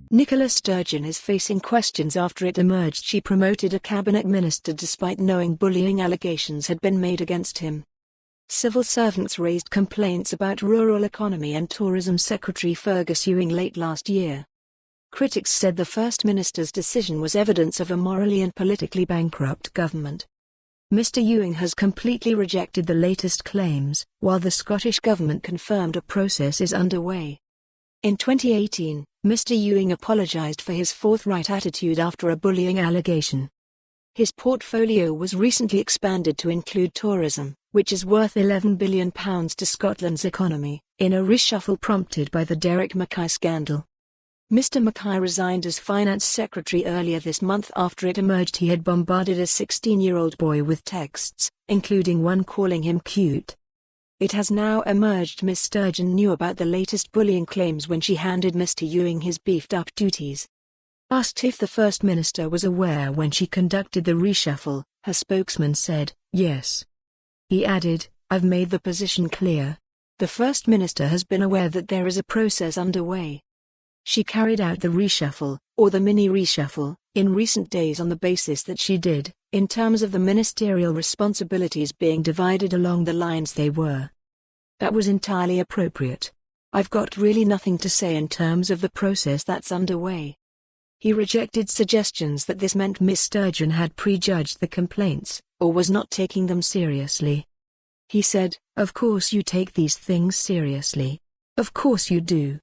Nicola Sturgeon is facing questions after it emerged she promoted a cabinet minister despite knowing bullying allegations had been made against him. Civil servants raised complaints about rural economy and tourism Secretary Fergus Ewing late last year. Critics said the First Minister's decision was evidence of a morally and politically bankrupt government. Mr Ewing has completely rejected the latest claims, while the Scottish Government confirmed a process is underway. In 2018, Mr Ewing apologised for his forthright attitude after a bullying allegation. His portfolio was recently expanded to include tourism, which is worth £11 billion to Scotland's economy, in a reshuffle prompted by the Derek Mackay scandal. Mr Mackay resigned as Finance Secretary earlier this month after it emerged he had bombarded a 16-year-old boy with texts, including one calling him cute. It has now emerged Ms Sturgeon knew about the latest bullying claims when she handed Mr Ewing his beefed-up duties. Asked if the First Minister was aware when she conducted the reshuffle, her spokesman said, "Yes." He added, "I've made the position clear. The First Minister has been aware that there is a process underway. She carried out the reshuffle, or the mini-reshuffle, in recent days on the basis that she did, in terms of the ministerial responsibilities being divided along the lines they were. That was entirely appropriate. I've got really nothing to say in terms of the process that's underway." He rejected suggestions that this meant Ms Sturgeon had prejudged the complaints, or was not taking them seriously. He said, "Of course you take these things seriously. Of course you do."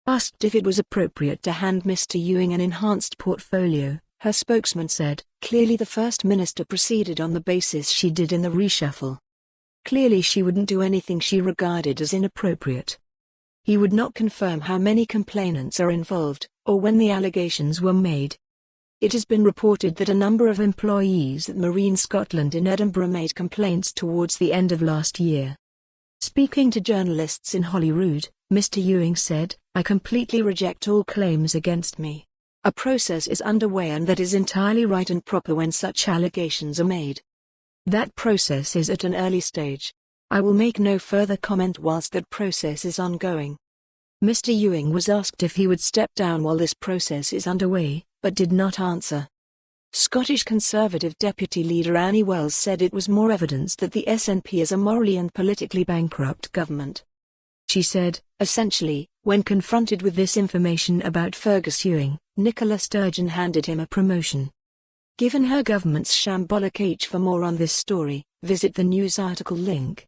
Asked if it was appropriate to hand Mr Ewing an enhanced portfolio, her spokesman said, "Clearly the First Minister proceeded on the basis she did in the reshuffle. Clearly she wouldn't do anything she regarded as inappropriate." He would not confirm how many complainants are involved, or when the allegations were made. It has been reported that a number of employees at Marine Scotland in Edinburgh made complaints towards the end of last year. Speaking to journalists in Holyrood, Mr Ewing said, "I completely reject all claims against me. A process is underway and that is entirely right and proper when such allegations are made. That process is at an early stage. I will make no further comment whilst that process is ongoing." Mr Ewing was asked if he would step down while this process is underway, but did not answer. Scottish Conservative Deputy Leader Annie Wells said it was more evidence that the SNP is a morally and politically bankrupt government. She said, essentially, when confronted with this information about Fergus Ewing, Nicola Sturgeon handed him a promotion. Given her government's shambolic age. For more on this story, visit the news article link.